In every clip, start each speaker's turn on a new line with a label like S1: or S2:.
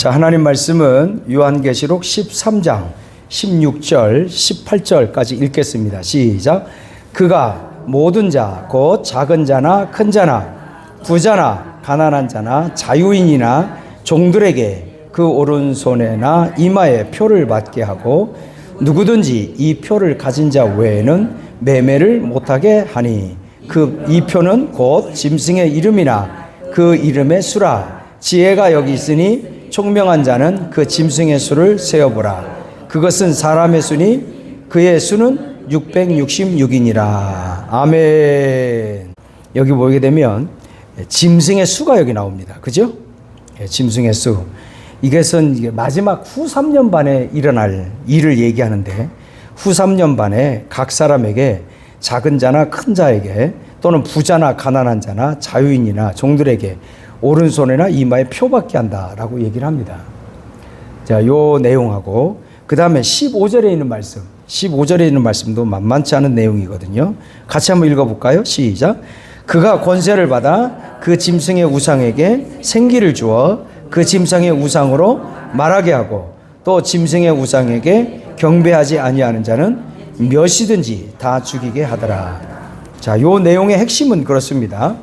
S1: 자, 하나님 말씀은 요한계시록 13장 16절 18절까지 읽겠습니다. 시작. 그가 모든 자 곧 작은 자나 큰 자나 부자나 가난한 자나 자유인이나 종들에게 그 오른손에나 이마에 표를 받게 하고 누구든지 이 표를 가진 자 외에는 매매를 못하게 하니 이 표는 곧 짐승의 이름이나 그 이름의 수라. 지혜가 여기 있으니 총명한 자는 그 짐승의 수를 세어보라. 그것은 사람의 수니 그의 수는 666이니라. 아멘. 여기 보게 되면 짐승의 수가 여기 나옵니다. 그죠? 짐승의 수. 이것은 마지막 후 3년반에 일어날 일을 얘기하는데, 후 3년반에 각 사람에게 작은 자나 큰 자에게 또는 부자나 가난한 자나 자유인이나 종들에게 오른손이나 이마에 표받게 한다라고 얘기를 합니다. 자, 요 내용하고 그 다음에 15절에 있는 말씀, 15절에 있는 말씀도 만만치 않은 내용이거든요. 같이 한번 읽어볼까요? 시작. 그가 권세를 받아 그 짐승의 우상에게 생기를 주어 그 짐승의 우상으로 말하게 하고 또 짐승의 우상에게 경배하지 아니하는 자는 몇이든지 다 죽이게 하더라. 자, 요 내용의 핵심은 그렇습니다.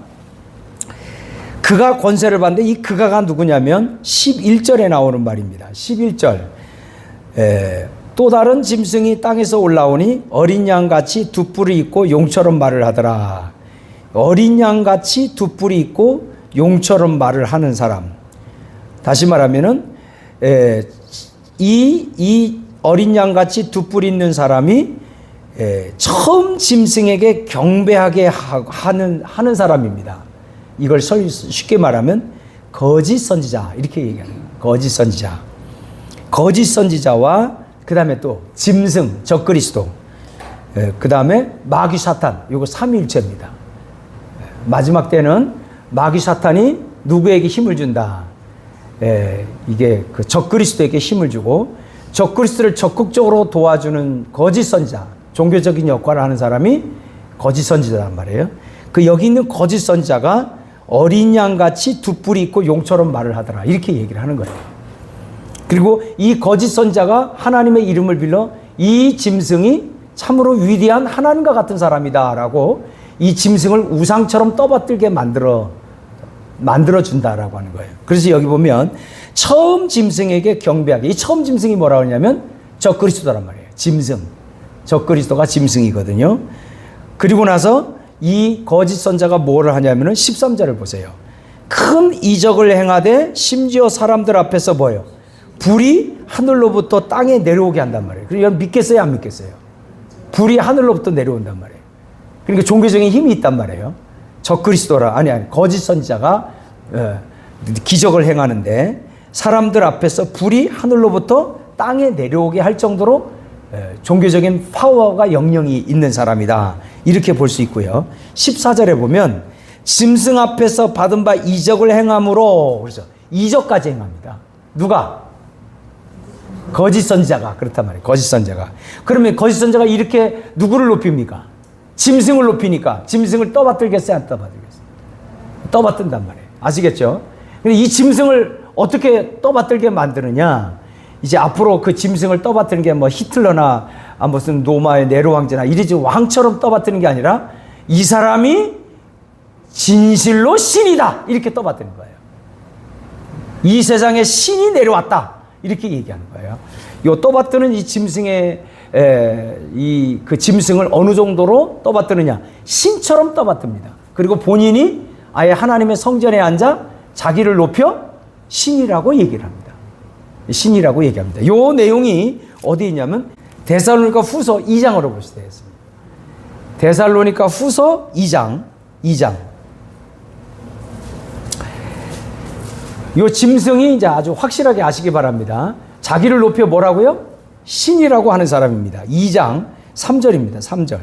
S1: 그가 권세를 받는데 이 그가가 누구냐면 11절에 나오는 말입니다. 11절. 또 다른 짐승이 땅에서 올라오니 어린 양같이 두 뿔이 있고 용처럼 말을 하더라. 어린 양같이 두 뿔이 있고 용처럼 말을 하는 사람. 다시 말하면은 이 어린 양같이 두 뿔이 있는 사람이 처음 짐승에게 경배하게 하는 사람입니다. 이걸 쉽게 말하면 거짓 선지자 이렇게 얘기하는 거예요. 거짓 선지자. 거짓 선지자와 그 다음에 또 짐승, 적그리스도, 그 다음에 마귀 사탄, 이거 삼위일체입니다. 마지막 때는 마귀 사탄이 누구에게 힘을 준다. 이게 그 적그리스도에게 힘을 주고 적그리스도를 적극적으로 도와주는 거짓 선지자, 종교적인 역할을 하는 사람이 거짓 선지자란 말이에요. 그 여기 있는 거짓 선지자가 어린 양같이 두 뿔이 있고 용처럼 말을 하더라. 이렇게 얘기를 하는 거예요. 그리고 이 거짓 선지자가 하나님의 이름을 빌러 이 짐승이 참으로 위대한 하나님과 같은 사람이다 라고 이 짐승을 우상처럼 떠받들게 만들어 준다라고 하는 거예요. 그래서 여기 보면 처음 짐승에게 경배하게, 이 처음 짐승이 뭐라고 하냐면 적그리스도란 말이에요. 짐승. 적그리스도가 짐승이거든요. 그리고 나서 이 거짓 선자가 뭐를 하냐면은 13절을 보세요. 큰 이적을 행하되 심지어 사람들 앞에서 뭐예요? 불이 하늘로부터 땅에 내려오게 한단 말이에요. 그러니까 믿겠어요, 안 믿겠어요? 불이 하늘로부터 내려온단 말이에요. 그러니까 종교적인 힘이 있단 말이에요. 적그리스도라, 아니 거짓 선지자가 기적을 행하는데 사람들 앞에서 불이 하늘로부터 땅에 내려오게 할 정도로 종교적인 파워가 영향이 있는 사람이다. 이렇게 볼 수 있고요. 14절에 보면 짐승 앞에서 받은 바 이적을 행함으로, 그래서 이적까지 행합니다. 누가? 거짓 선지자가. 그렇단 말이에요. 거짓 선지자가. 그러면 거짓 선지자가 이렇게 누구를 높입니까? 짐승을 높이니까 짐승을 떠받들겠어요, 안 떠받들겠어요? 떠받든단 말이에요. 아시겠죠? 근데 이 짐승을 어떻게 떠받들게 만드느냐? 이제 앞으로 그 짐승을 떠받드는 게 뭐 히틀러나 무슨 로마의 네로 황제나 이러지 왕처럼 떠받드는 게 아니라 이 사람이 진실로 신이다 이렇게 떠받드는 거예요. 이 세상에 신이 내려왔다 이렇게 얘기하는 거예요. 요 떠받드는 이 짐승의 그 짐승을 어느 정도로 떠받드느냐, 신처럼 떠받듭니다. 그리고 본인이 아예 하나님의 성전에 앉아 자기를 높여 신이라고 얘기를 합니다. 신이라고 얘기합니다. 요 내용이 어디 있냐면 데살로니가 후서 2장으로 보시면 되겠습니다. 데살로니가 후서 2장. 요 짐승이 이제 아주 확실하게 아시기 바랍니다. 자기를 높여 뭐라고요? 신이라고 하는 사람입니다. 2장 3절입니다. 3절.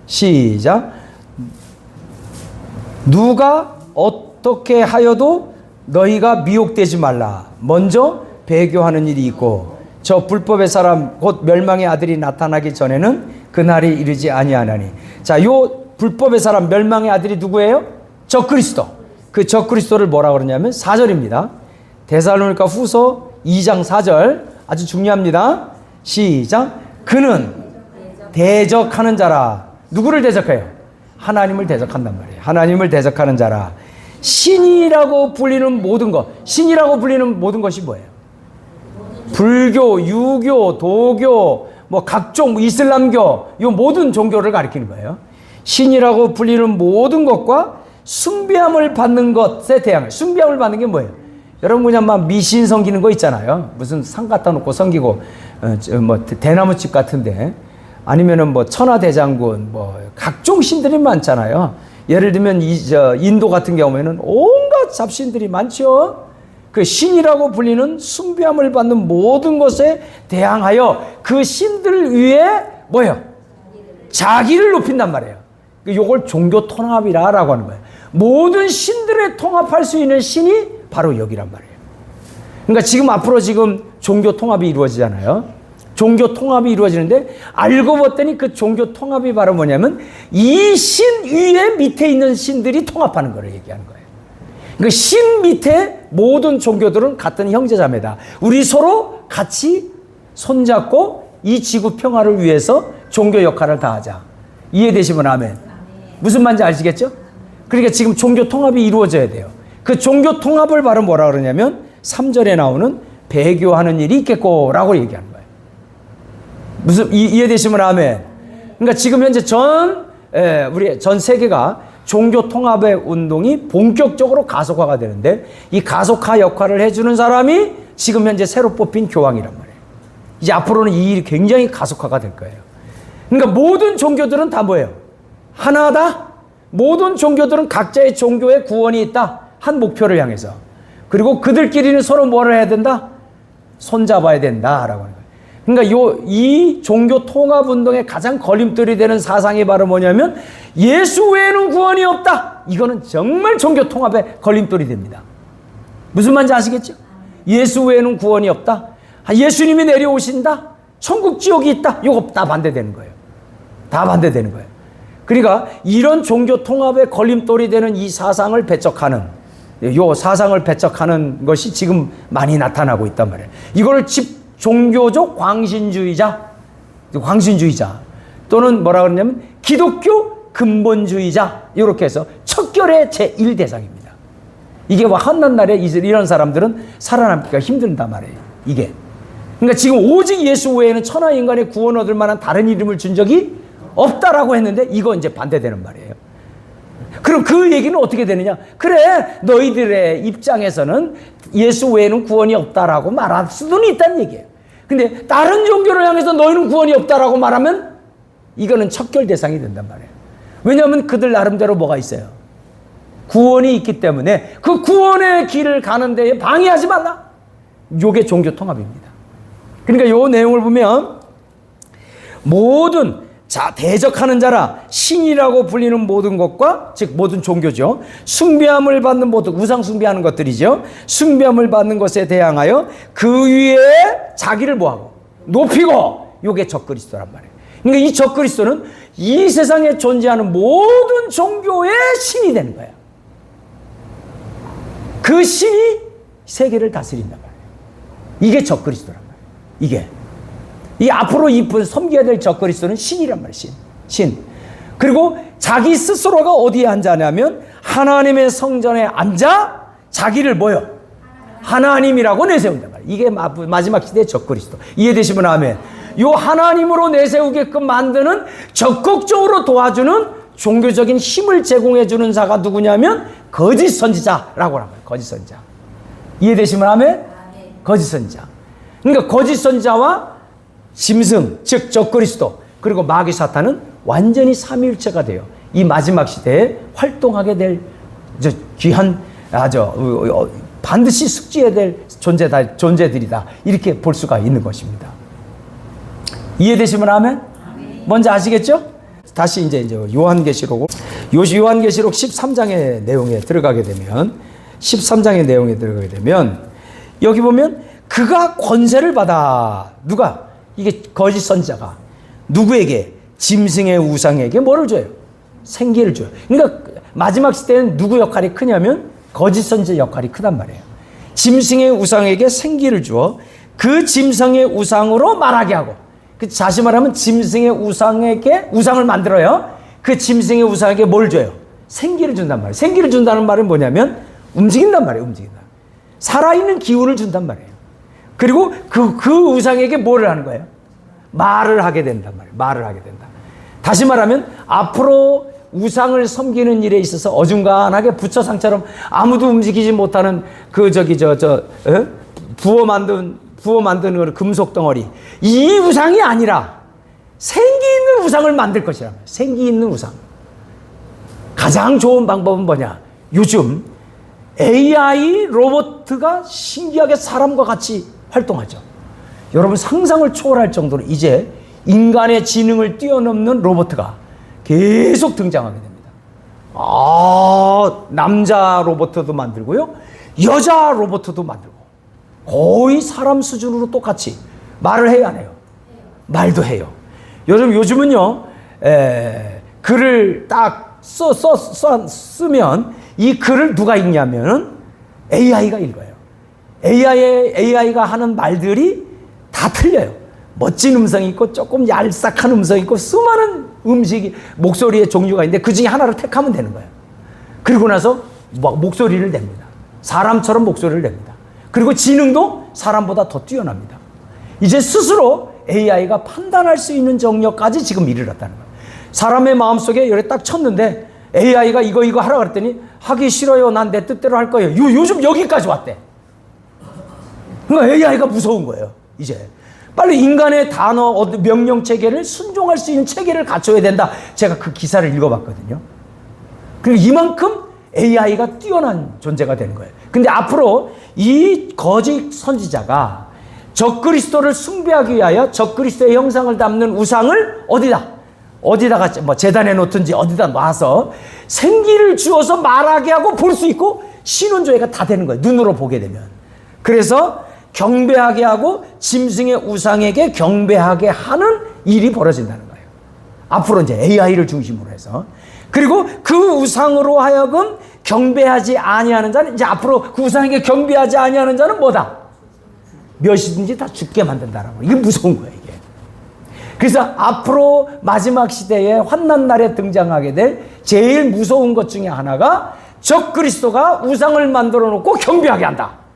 S1: 시작. 누가 어떻게 하여도 너희가 미혹되지 말라. 먼저 배교하는 일이 있고 저 불법의 사람 곧 멸망의 아들이 나타나기 전에는 그날이 이르지 아니하나니. 자, 요 불법의 사람 멸망의 아들이 누구예요? 적그리스도. 그 적그리스도를 뭐라고 그러냐면 4절입니다. 데살로니가 후서 2장 4절 아주 중요합니다. 시작. 그는 대적하는 자라. 누구를 대적해요? 하나님을 대적한단 말이에요. 하나님을 대적하는 자라. 신이라고 불리는 모든 것. 신이라고 불리는 모든 것이 뭐예요? 불교, 유교, 도교, 뭐 각종 이슬람교, 이 모든 종교를 가리키는 거예요. 신이라고 불리는 모든 것과 숭배함을 받는 것에 대항해. 숭배함을 받는 게 뭐예요? 여러분 그냥 막 미신 섬기는 거 있잖아요. 무슨 상 갖다 놓고 섬기고 뭐 대나무집 같은데, 아니면은 뭐 천하대장군, 뭐 각종 신들이 많잖아요. 예를 들면 인도 같은 경우에는 온갖 잡신들이 많죠. 그 신이라고 불리는 숭배함을 받는 모든 것에 대항하여 그 신들 위에 뭐예요? 자기를 높인단 말이에요. 요걸 종교 통합이라고 하는 거예요. 모든 신들에 통합할 수 있는 신이 바로 여기란 말이에요. 그러니까 지금 앞으로 지금 종교 통합이 이루어지잖아요. 종교 통합이 이루어지는데 알고 봤더니 그 종교 통합이 바로 뭐냐면 이 신 위에 밑에 있는 신들이 통합하는 거를 얘기하는 거예요. 그러니까 신 밑에 모든 종교들은 같은 형제자매다. 우리 서로 같이 손잡고 이 지구 평화를 위해서 종교 역할을 다하자. 이해되시면 아멘. 무슨 말인지 아시겠죠? 그러니까 지금 종교 통합이 이루어져야 돼요. 그 종교 통합을 바로 뭐라 그러냐면 3절에 나오는 배교하는 일이 있겠고라고 얘기하는 거예요. 무슨 이해되시면 아멘. 그러니까 지금 현재 우리 전 세계가 종교 통합의 운동이 본격적으로 가속화가 되는데, 이 가속화 역할을 해주는 사람이 지금 현재 새로 뽑힌 교황이란 말이에요. 이제 앞으로는 이 일이 굉장히 가속화가 될 거예요. 그러니까 모든 종교들은 다 뭐예요? 하나다. 모든 종교들은 각자의 종교에 구원이 있다. 한 목표를 향해서. 그리고 그들끼리는 서로 뭐를 해야 된다? 손잡아야 된다라고 하는 거예요. 그러니까 이 종교 통합 운동의 가장 걸림돌이 되는 사상이 바로 뭐냐면 예수 외에는 구원이 없다. 이거는 정말 종교 통합의 걸림돌이 됩니다. 무슨 말인지 아시겠죠? 예수 외에는 구원이 없다. 예수님이 내려오신다. 천국 지옥이 있다. 이거 다 반대되는 거예요. 다 반대되는 거예요. 그러니까 이런 종교 통합의 걸림돌이 되는 이 사상을 배척하는, 요 사상을 배척하는 것이 지금 많이 나타나고 있단 말이에요. 이거를 종교적 광신주의자 또는 뭐라 그러냐면 기독교 근본주의자, 이렇게 해서 척결의 제1대상입니다. 이게 한낱날에 이런 사람들은 살아남기가 힘들단 말이에요. 이게. 그러니까 지금 오직 예수 외에는 천하 인간의 구원 얻을 만한 다른 이름을 준 적이 없다라고 했는데, 이거 이제 반대되는 말이에요. 그럼 그 얘기는 어떻게 되느냐? 그래, 너희들의 입장에서는 예수 외에는 구원이 없다라고 말할 수는 있다는 얘기예요. 근데 다른 종교를 향해서 너희는 구원이 없다라고 말하면 이거는 척결 대상이 된단 말이에요. 왜냐하면 그들 나름대로 뭐가 있어요? 구원이 있기 때문에 그 구원의 길을 가는 데에 방해하지 말라. 이게 종교 통합입니다. 그러니까 이 내용을 보면 모든 대적하는 자라, 신이라고 불리는 모든 것과, 즉 모든 종교죠, 숭배함을 받는 모든, 우상 숭배하는 것들이죠, 숭배함을 받는 것에 대항하여 그 위에 자기를 뭐하고 높이고, 이게 적그리스도란 말이에요. 그러니까 이 적그리스도는 이 세상에 존재하는 모든 종교의 신이 되는 거예요. 그 신이 세계를 다스린단 말이에요. 이게 적그리스도란 말이에요. 이 앞으로 섬겨야 될 적그리스도는 신이란 말이에요. 신. 그리고 자기 스스로가 어디에 앉아냐면 하나님의 성전에 앉아 자기를 뭐요? 하나님이라고 내세운단 말이에요. 이게 마지막 시대의 적그리스도. 이해되시면 아멘. 요 하나님으로 내세우게끔 만드는, 적극적으로 도와주는 종교적인 힘을 제공해주는 자가 누구냐면 거짓 선지자라고 합니다. 거짓 선지자. 이해되시면 아멘? 거짓 선지자. 그러니까 거짓 선지자와 짐승, 즉 적그리스도, 그리고 마귀 사탄은 완전히 삼위일체가 돼요. 이 마지막 시대에 활동하게 될 귀한, 반드시 숙지해야 될 존재들이다. 이렇게 볼 수가 있는 것입니다. 이해되시면 아멘? 뭔지 아시겠죠? 다시 이제 요한계시록 13장의 내용에 들어가게 되면, 13장의 내용에 들어가게 되면 여기 보면 그가 권세를 받아, 누가? 이게 거짓 선지자가 누구에게? 짐승의 우상에게 뭐를 줘요? 생기를 줘요. 그러니까 마지막 시대는 누구 역할이 크냐면 거짓 선지자 역할이 크단 말이에요. 짐승의 우상에게 생기를 주어 그 짐승의 우상으로 말하게 하고, 다시 말하면 짐승의 우상에게 우상을 만들어요. 그 짐승의 우상에게 뭘 줘요? 생기를 준단 말이에요. 생기를 준다는 말은 뭐냐면 움직인단 말이에요. 움직인다. 살아있는 기운을 준단 말이에요. 그리고 그 우상에게 뭐를 하는 거예요? 말을 하게 된단 말이에요. 말을 하게 된다. 다시 말하면 앞으로 우상을 섬기는 일에 있어서 어중간하게 부처상처럼 아무도 움직이지 못하는 부어 만드는 금속 덩어리, 이 우상이 아니라 생기 있는 우상을 만들 것이란 말이에요. 생기 있는 우상. 가장 좋은 방법은 뭐냐? 요즘 AI 로봇가 신기하게 사람과 같이 활동하죠. 여러분 상상을 초월할 정도로 이제 인간의 지능을 뛰어넘는 로봇가 계속 등장하게 됩니다. 남자 로봇도 만들고요, 여자 로봇도 만들고, 거의 사람 수준으로 똑같이 말을 해야 안 해요? 말도 해요. 요즘은요, 글을 딱 쓰면 이 글을 누가 읽냐면 AI가 읽어요. AI가 하는 말들이 다 틀려요. 멋진 음성이 있고 조금 얄싹한 음성이 있고 수많은 목소리의 종류가 있는데 그 중에 하나를 택하면 되는 거예요. 그리고 나서 목소리를 냅니다. 사람처럼 목소리를 냅니다. 그리고 지능도 사람보다 더 뛰어납니다. 이제 스스로 AI가 판단할 수 있는 정력까지 지금 이르렀다는 거예요. 사람의 마음속에 이렇게 딱 쳤는데 AI가 이거 하라 그랬더니 하기 싫어요. 난 내 뜻대로 할 거예요. 요즘 여기까지 왔대. 그러니까 AI가 무서운 거예요. 이제 빨리 인간의 단어, 명령 체계를 순종할 수 있는 체계를 갖춰야 된다. 제가 그 기사를 읽어봤거든요. 그리고 이만큼 AI가 뛰어난 존재가 되는 거예요. 근데 앞으로 이 거짓 선지자가 적그리스도를 숭배하기 위하여 적그리스도의 형상을 담는 우상을 어디다가 재단에 놓든지 어디다 놔서 생기를 주어서 말하게 하고 볼 수 있고 신혼조회가 다 되는 거예요. 눈으로 보게 되면. 그래서 경배하게 하고 짐승의 우상에게 경배하게 하는 일이 벌어진다는 거예요. 앞으로 이제 AI를 중심으로 해서. 그리고 그 우상으로 하여금 경배하지 아니하는 자는, 이제 앞으로 그 우상에게 경배하지 아니하는 자는 뭐다? 몇이든지 다 죽게 만든다라고. 이게 무서운 거예요, 이게. 그래서 앞으로 마지막 시대에 환난 날에 등장하게 될 제일 무서운 것 중에 하나가 적그리스도가 우상을 만들어 놓고 경배하게 한다.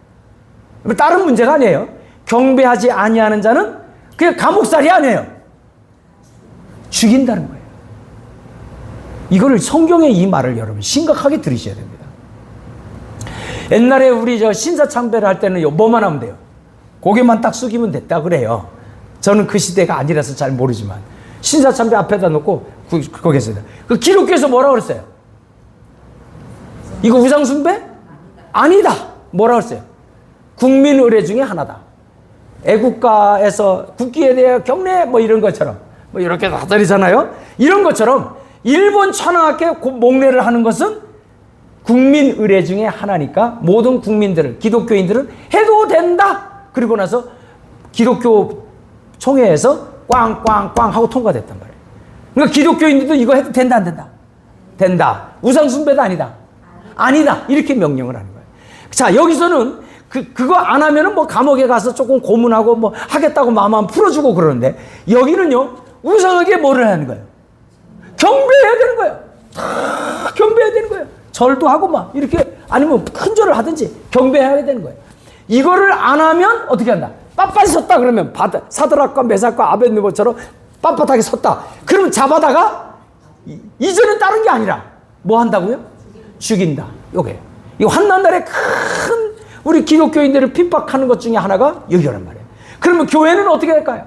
S1: 다른 문제가 아니에요. 경배하지 아니하는 자는 그냥 감옥살이 아니에요. 죽인다는 거예요. 이거를 성경의 이 말을 여러분 심각하게 들으셔야 됩니다. 옛날에 우리 신사참배를 할 때는 뭐만 하면 돼요? 고개만 딱 숙이면 됐다 그래요. 저는 그 시대가 아니라서 잘 모르지만 신사참배 앞에다 놓고 거기서 그 기독교에서 뭐라고 그랬어요? 이거 우상숭배? 아니다. 뭐라고 그랬어요? 국민 의례 중에 하나다. 애국가에서 국기에 대해 경례 이런 것처럼 이렇게 하잖아요. 이런 것처럼 일본 천황학회 목례를 하는 것은 국민 의례 중에 하나니까 모든 국민들은, 기독교인들은 해도 된다. 그리고 나서 기독교 총회에서 꽝꽝꽝 하고 통과됐단 말이에요. 그러니까 기독교인들도 이거 해도 된다 안 된다? 된다. 우상숭배도 아니다. 아니다. 이렇게 명령을 하는 거예요. 자, 여기서는 그거 안 하면은 감옥에 가서 조금 고문하고 하겠다고 마음 한번 풀어주고 그러는데, 여기는요, 우상에게 뭐를 하는 거예요? 경배해야 되는 거예요. 다 경배해야 되는 거예요. 절도 하고 이렇게, 아니면 큰 절을 하든지 경배해야 되는 거예요. 이거를 안 하면 어떻게 한다? 빳빳이 섰다 그러면 사드락과 메삭과 아벳느고처럼 빳빳하게 섰다. 그러면 잡아다가 이제는 다른 게 아니라 뭐 한다고요? 죽인다. 이거 환난날에 큰 우리 기독교인들을 핍박하는 것 중에 하나가 여기란 말이에요. 그러면 교회는 어떻게 할까요?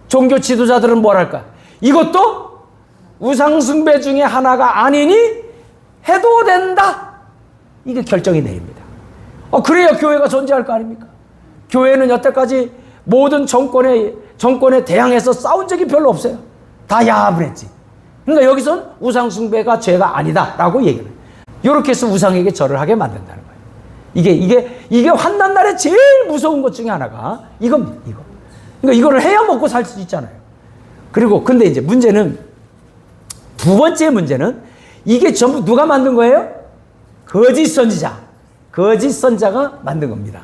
S1: 종교 지도자들은 뭘 할까? 이것도 우상숭배 중에 하나가 아니니 해도 된다. 이게 결정이 내립니다. 그래야 교회가 존재할 거 아닙니까? 교회는 여태까지 모든 정권에 대항해서 싸운 적이 별로 없어요. 다 야합을 했지. 그러니까 여기선 우상숭배가 죄가 아니다라고 얘기를 해요. 이렇게 해서 우상에게 절을 하게 만든다는 거예요. 이게 환난날에 제일 무서운 것 중에 하나가 이겁니다. 그러니까 이거를 해야 먹고 살 수 있잖아요. 그리고 근데 이제 문제는, 두 번째 문제는 이게 전부 누가 만든 거예요? 거짓 선지자. 거짓 선자가 만든 겁니다.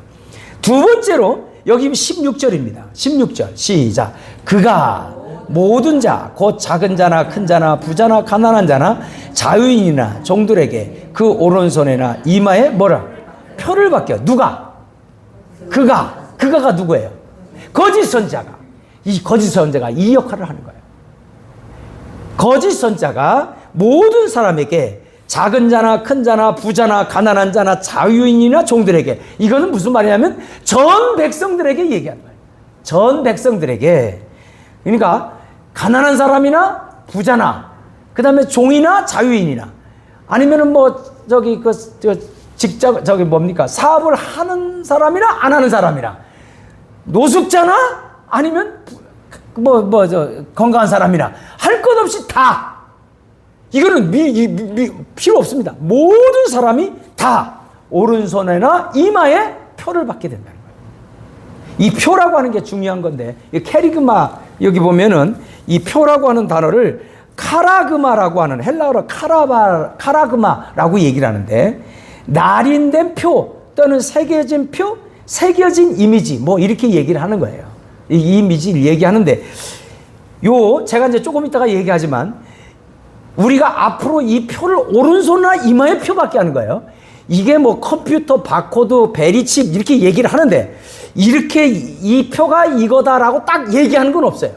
S1: 두 번째로 여기 16절입니다. 16절 시작. 그가 모든 자 곧 작은 자나 큰 자나 부자나 가난한 자나 자유인이나 종들에게 그 오른손에나 이마에 뭐라? 표를 받겨. 누가? 그가가 누구예요? 거짓 선자가. 이 거짓 선자가 이 역할을 하는 거예요. 거짓 선자가 모든 사람에게 작은 자나 큰 자나 부자나 가난한 자나 자유인이나 종들에게, 이거는 무슨 말이냐면 전 백성들에게 얘기하는 거예요. 전 백성들에게. 그러니까 가난한 사람이나 부자나 그 다음에 종이나 자유인이나 아니면은 뭐 저기 직장 저기 뭡니까 사업을 하는 사람이나 안 하는 사람이나 노숙자나 아니면 건강한 사람이나 할 것 없이 다, 이거는 필요 없습니다. 모든 사람이 다 오른손에나 이마에 표를 받게 된다는 거예요. 이 표라고 하는 게 중요한 건데, 이 캐리그마, 여기 보면은 이 표라고 하는 단어를 카라그마라고 하는, 헬라어로 카라그마라고 얘기를 하는데, 날인된 표 또는 새겨진 표, 새겨진 이미지, 뭐 이렇게 얘기를 하는 거예요. 이 이미지를 얘기하는데, 제가 이제 조금 이따가 얘기하지만, 우리가 앞으로 이 표를 오른손이나 이마에 표받게 하는 거예요. 이게 뭐 컴퓨터, 바코드, 베리칩 이렇게 얘기를 하는데, 이렇게 이 표가 이거다라고 딱 얘기하는 건 없어요.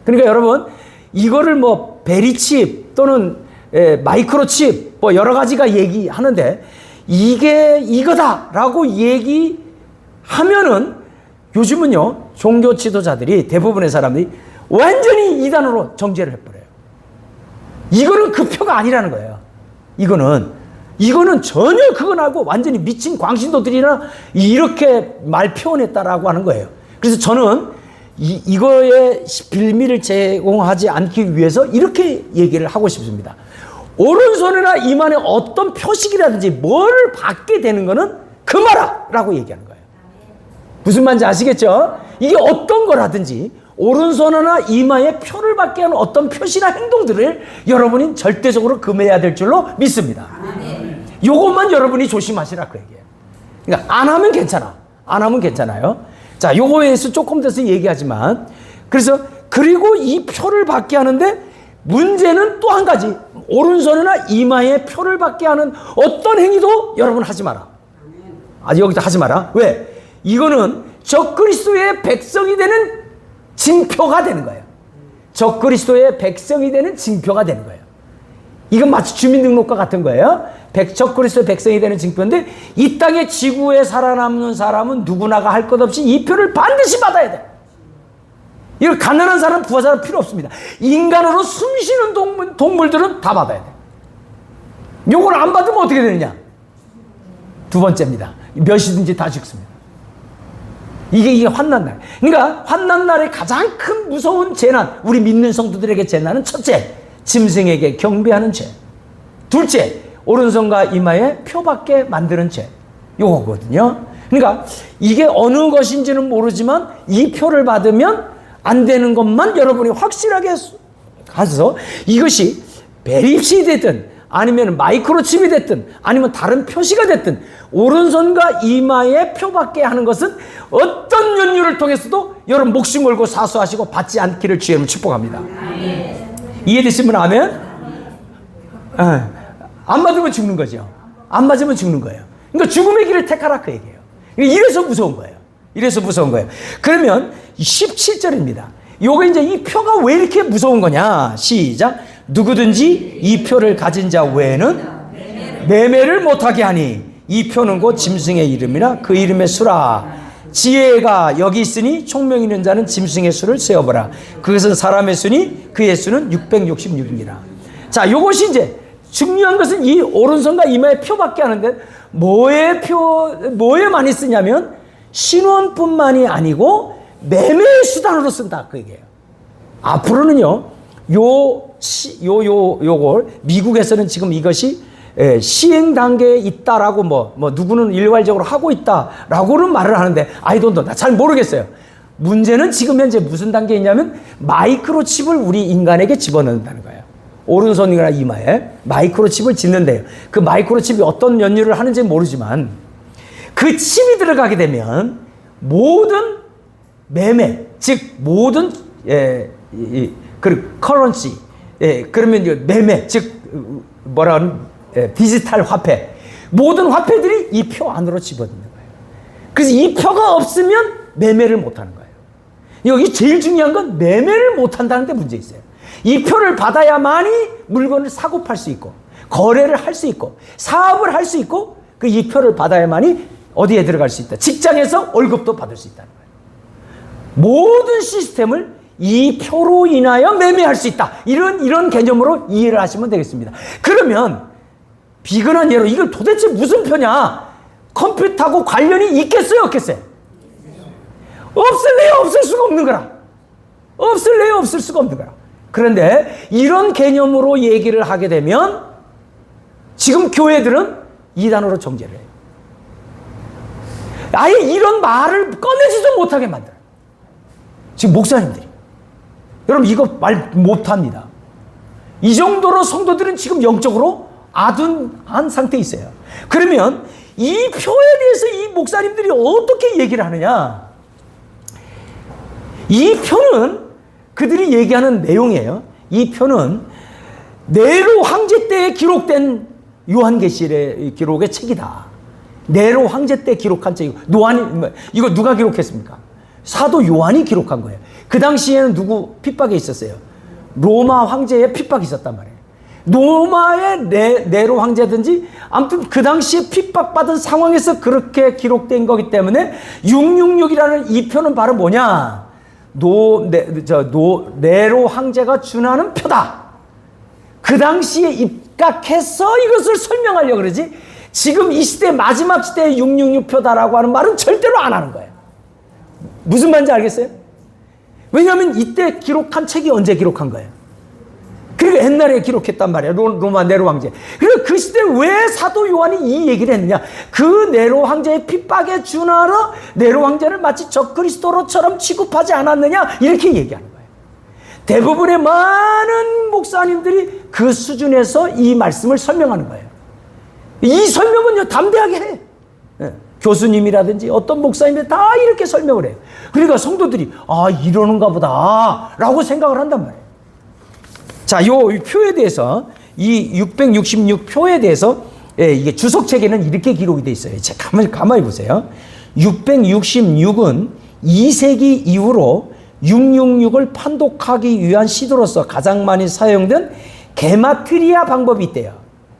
S1: 그러니까 여러분, 이거를 뭐 베리칩 또는 마이크로칩 뭐 여러 가지가 얘기하는데, 이게 이거다라고 얘기하면은 요즘은요, 종교 지도자들이, 대부분의 사람들이 완전히 이단으로 정죄를 해버려요. 이거는 그 표가 아니라는 거예요. 이거는 전혀 그건 알고 완전히 미친 광신도들이나 이렇게 말 표현했다라고 하는 거예요. 그래서 저는 이거의 빌미를 제공하지 않기 위해서 이렇게 얘기를 하고 싶습니다. 오른손이나 이만에 어떤 표식이라든지 뭘 받게 되는 거는 금하라! 라고 얘기하는 거예요. 무슨 말인지 아시겠죠? 이게 어떤 거라든지 오른손이나 이마에 표를 받게 하는 어떤 표시나 행동들을 여러분이 절대적으로 금해야 될 줄로 믿습니다. 요것만 여러분이 조심하시라 그 얘기예요. 그러니까 안 하면 괜찮아. 안 하면 괜찮아요. 자, 요거에 대해서 조금 더 얘기하지만, 그리고 이 표를 받게 하는데 문제는 또 한 가지, 오른손이나 이마에 표를 받게 하는 어떤 행위도 여러분 하지 마라. 여기도 하지 마라. 왜? 이거는 적그리스도의 백성이 되는 징표가 되는 거예요. 적그리스도의 백성이 되는 징표가 되는 거예요. 이건 마치 주민등록과 같은 거예요. 적그리스도의 백성이 되는 징표인데, 이 땅의 지구에 살아남는 사람은 누구나가 할 것 없이 이 표를 반드시 받아야 돼. 이거 가난한 사람, 부한 사람 필요 없습니다. 인간으로 숨쉬는 동물들은 다 받아야 돼. 요걸 안 받으면 어떻게 되느냐? 두 번째입니다. 몇이든지 다 죽습니다. 이게 환난날. 그러니까 환난날의 가장 큰 무서운 재난, 우리 믿는 성도들에게 재난은 첫째, 짐승에게 경배하는 죄. 둘째, 오른손과 이마에 표받게 만드는 죄. 요거거든요. 그러니까 이게 어느 것인지는 모르지만 이 표를 받으면 안 되는 것만 여러분이 확실하게 가서, 이것이 베리칩이 됐든 아니면 마이크로칩이 됐든 아니면 다른 표시가 됐든 오른손과 이마에 표받게 하는 것은 어떤 연유를 통해서도 여러분 목숨 걸고 사수하시고 받지 않기를 주의 축복합니다. 이해되시면 아멘? 안 받으면 죽는 거죠. 안 맞으면 죽는 거예요. 그러니까 죽음의 길을 택하라 그 얘기예요. 이래서 무서운 거예요. 이래서 무서운 거예요. 그러면 17절입니다. 요거 이제 이 표가 왜 이렇게 무서운 거냐? 시작. 누구든지 이 표를 가진 자 외에는 매매를 못하게 하니 이 표는 곧 짐승의 이름이나 그 이름의 수라. 지혜가 여기 있으니 총명 있는 자는 짐승의 수를 세어보라. 그것은 사람의 수니 그의 수는 666이라. 자, 요것이 이제 중요한 것은 이 오른손과 이마에 표받게 하는데 뭐에 많이 쓰냐면 신원뿐만이 아니고 매매의 수단으로 쓴다 그 얘기예요. 앞으로는요, 요걸 미국에서는 지금 이것이 시행 단계에 있다라고 뭐 누구는 일괄적으로 하고 있다라고는 말을 하는데 나 잘 모르겠어요. 문제는 지금 현재 무슨 단계에 있냐면 마이크로칩을 우리 인간에게 집어넣는다는 거예요. 오른손이나 이마에 마이크로칩을 짓는데요. 그 마이크로칩이 어떤 연유를 하는지 모르지만 그 칩이 들어가게 되면 모든 매매, 즉 모든 그 커런시, 그러면 이제 매매, 즉 뭐라 하는 디지털 화폐, 모든 화폐들이 이 표 안으로 집어넣는 거예요. 그래서 이 표가 없으면 매매를 못하는 거예요. 여기 제일 중요한 건 매매를 못한다는 데 문제 있어요. 이 표를 받아야만이 물건을 사고 팔 수 있고 거래를 할 수 있고 사업을 할 수 있고 그 이 표를 받아야만이 어디에 들어갈 수 있다. 직장에서 월급도 받을 수 있다는 거예요. 모든 시스템을 이 표로 인하여 매매할 수 있다. 이런 개념으로 이해를 하시면 되겠습니다. 그러면 비근한 예로 이걸 도대체 무슨 표냐? 컴퓨터하고 관련이 있겠어요, 없겠어요? 없을래요, 없을 수가 없는 거라. 없을래요, 없을 수가 없는 거라. 그런데 이런 개념으로 얘기를 하게 되면 지금 교회들은 이단으로 정죄를 해요. 아예 이런 말을 꺼내지도 못하게 만들어요. 지금 목사님들이. 여러분 이거 말 못합니다. 이 정도로 성도들은 지금 영적으로 아둔한 상태에 있어요. 그러면 이 표에 대해서 이 목사님들이 어떻게 얘기를 하느냐? 이 표는 그들이 얘기하는 내용이에요. 이 표는 네로 황제 때에 기록된 요한계시록의 기록의 책이다. 네로 황제 때 기록한 책이고, 이거 누가 기록했습니까? 사도 요한이 기록한 거예요. 그 당시에는 누구 핍박에 있었어요? 로마 황제의 핍박이 있었단 말이에요. 로마의 네로 황제든지 아무튼 그 당시에 핍박받은 상황에서 그렇게 기록된 거기 때문에 666이라는 이 표는 바로 뭐냐? 네로 황제가 준하는 표다. 그 당시에 입각해서 이것을 설명하려고 그러지, 지금 이 시대 마지막 시대의 666 표다라고 하는 말은 절대로 안 하는 거예요. 무슨 말인지 알겠어요? 왜냐하면 이때 기록한 책이 언제 기록한 거예요? 그리고 옛날에 기록했단 말이에요. 로마 네로 황제. 그리고 그 시대에 왜 사도 요한이 이 얘기를 했느냐? 그 네로 황제의 핍박에 준하러 네로 황제를 마치 적그리스도로처럼 취급하지 않았느냐? 이렇게 얘기하는 거예요. 대부분의 많은 목사님들이 그 수준에서 이 말씀을 설명하는 거예요. 이 설명은요, 담대하게 해. 교수님이라든지 어떤 목사님이 다 이렇게 설명을 해요. 그러니까 성도들이 이러는가 보다 라고 생각을 한단 말이에요. 자, 요 표에 대해서, 이 666 표에 대해서, 이게 주석책에는 이렇게 기록이 돼 있어요. 자, 가만히 보세요. 666은 2세기 이후로 666을 판독하기 위한 시도로서 가장 많이 사용된 게마트리아 방법이 있대요.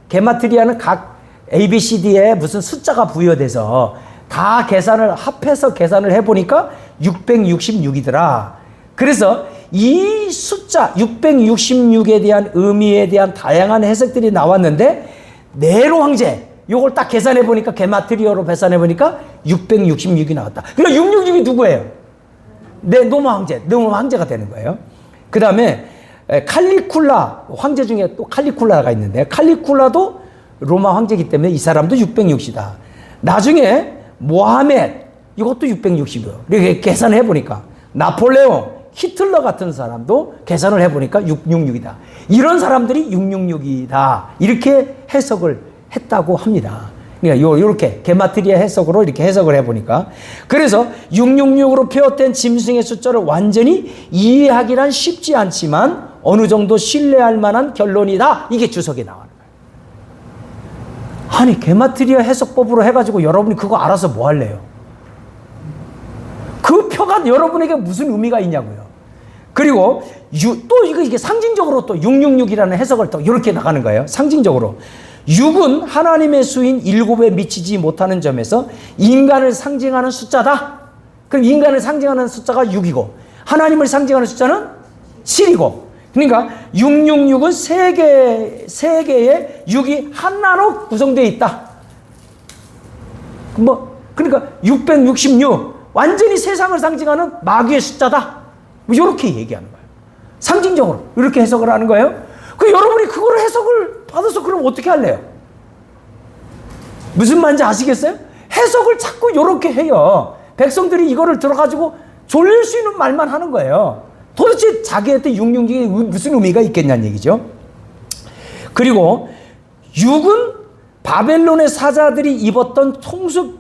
S1: 게마트리아는 각 ABCD에 무슨 숫자가 부여돼서 다 합해서 계산을 해보니까 666이더라. 그래서 이 숫자 666에 대한 의미에 대한 다양한 해석들이 나왔는데, 네로 황제 요걸 딱 계산해 보니까, 게마트리아로 계산해 보니까 666이 나왔다. 그러니까 666이 누구예요? 로마 황제가 되는 거예요. 그 다음에 칼리쿨라 황제 중에 또 칼리쿨라가 있는데, 칼리쿨라도 로마 황제이기 때문에 이 사람도 660이다. 나중에 모하메드 이것도 660이요. 이렇게 계산해 보니까 나폴레옹, 히틀러 같은 사람도 계산을 해보니까 666이다. 이런 사람들이 666이다. 이렇게 해석을 했다고 합니다. 그러니까 이렇게 게마트리아 해석으로 이렇게 해석을 해보니까, 그래서 666으로 표현된 짐승의 숫자를 완전히 이해하기란 쉽지 않지만 어느 정도 신뢰할 만한 결론이다. 이게 주석에 나와요. 아니, 게마트리아 해석법으로 해가지고 여러분이 그거 알아서 뭐 할래요? 그 표가 여러분에게 무슨 의미가 있냐고요. 그리고 또 이게 상징적으로 또 666이라는 해석을 또 이렇게 나가는 거예요. 상징적으로 6은 하나님의 수인 7에 미치지 못하는 점에서 인간을 상징하는 숫자다. 그럼 인간을 상징하는 숫자가 6이고 하나님을 상징하는 숫자는 7이고, 그러니까 666은 세 개의 6이 하나로 구성되어 있다. 그러니까 666 완전히 세상을 상징하는 마귀의 숫자다. 이렇게 얘기하는 거예요. 상징적으로 이렇게 해석을 하는 거예요. 여러분이 그걸 해석을 받아서 그럼 어떻게 할래요? 무슨 말인지 아시겠어요? 해석을 자꾸 이렇게 해요. 백성들이 이거를 들어가지고 졸릴 수 있는 말만 하는 거예요. 도대체 자기한테 666이 무슨 의미가 있겠냐는 얘기죠. 그리고 6은 바벨론의 사자들이 입었던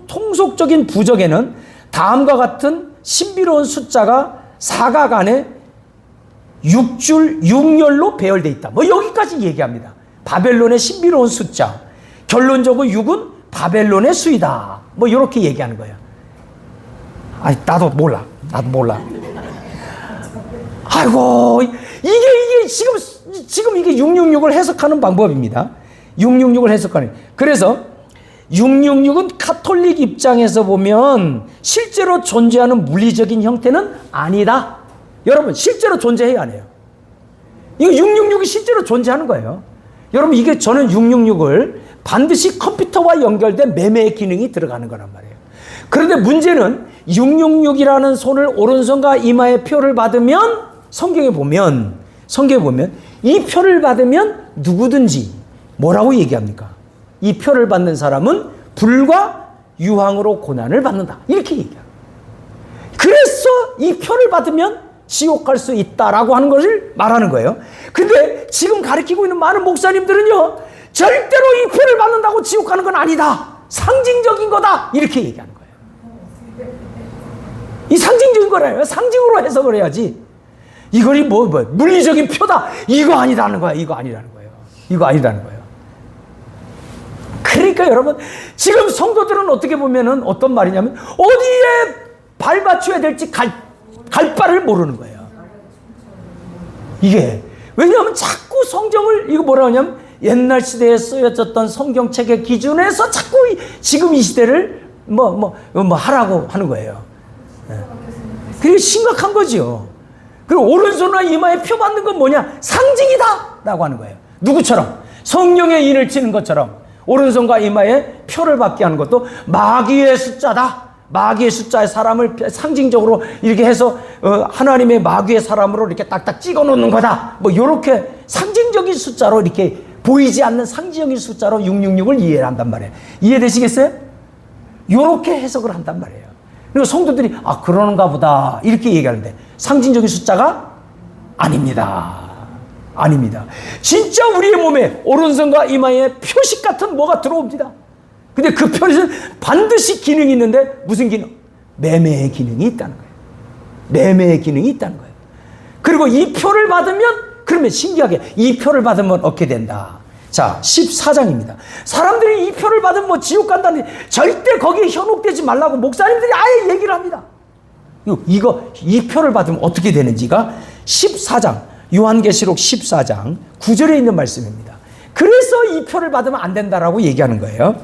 S1: 통속적인 부적에는 다음과 같은 신비로운 숫자가 사각 안에 6줄 6열로 배열되어 있다. 뭐 여기까지 얘기합니다. 바벨론의 신비로운 숫자. 결론적으로 6은 바벨론의 수이다. 뭐 이렇게 얘기하는 거예요. 아니 나도 몰라. 아이고 이게 지금 이게 666을 해석하는 방법입니다. 666을 해석하는. 그래서 666은 카톨릭 입장에서 보면 실제로 존재하는 물리적인 형태는 아니다. 여러분 실제로 존재해야 안 해요. 이거 666이 실제로 존재하는 거예요. 여러분 이게 저는 666을 반드시 컴퓨터와 연결된 매매의 기능이 들어가는 거란 말이에요. 그런데 문제는 666이라는 손을 오른손과 이마에 표를 받으면 성경에 보면 이 표를 받으면 누구든지 뭐라고 얘기합니까? 이 표를 받는 사람은 불과 유황으로 고난을 받는다. 이렇게 얘기해요. 그래서 이 표를 받으면 지옥 갈 수 있다라고 하는 것을 말하는 거예요. 근데 지금 가르치고 있는 많은 목사님들은요, 절대로 이 표를 받는다고 지옥 가는 건 아니다. 상징적인 거다. 이렇게 얘기하는 거예요. 이 상징적인 거라요. 상징으로 해석을 해야지. 이거이 뭐 물리적인 표다. 이거 아니라는 거야. 이거 아니라는 거예요. 그러니까 여러분 지금 성도들은 어떻게 보면은 어떤 말이냐면 어디에 발 맞춰야 될지 갈 바를 모르는 거예요. 이게 왜냐하면 자꾸 성경을 이거 뭐라 하냐면 옛날 시대에 쓰여졌던 성경책의 기준에서 자꾸 지금 이 시대를 뭐 하라고 하는 거예요. 그게 심각한 거죠. 그리고 오른손과 이마에 표 받는 건 뭐냐? 상징이다 라고 하는 거예요. 누구처럼? 성령의 인을 치는 것처럼 오른손과 이마에 표를 받게 하는 것도 마귀의 숫자다. 마귀의 숫자의 사람을 상징적으로 이렇게 해서 하나님의 마귀의 사람으로 이렇게 딱딱 찍어 놓는 거다. 뭐 이렇게 상징적인 숫자로 이렇게 보이지 않는 상징적인 숫자로 666을 이해를 한단 말이에요. 이해되시겠어요? 이렇게 해석을 한단 말이에요. 그리고 성도들이 그러는가 보다 이렇게 얘기하는데 상징적인 숫자가 아닙니다. 진짜 우리의 몸에 오른손과 이마에 표식 같은 뭐가 들어옵니다. 근데 그 표식은 반드시 기능이 있는데 무슨 기능? 매매의 기능이 있다는 거예요. 그리고 이 표를 받으면 그러면 신기하게 이 표를 받으면 어떻게 된다. 자 14장입니다. 사람들이 이 표를 받으면 뭐 지옥 간다는데 절대 거기에 현혹되지 말라고 목사님들이 아예 얘기를 합니다. 이 표를 받으면 어떻게 되는지가 14장 요한계시록 14장 9절에 있는 말씀입니다. 그래서 이 표를 받으면 안 된다라고 얘기하는 거예요.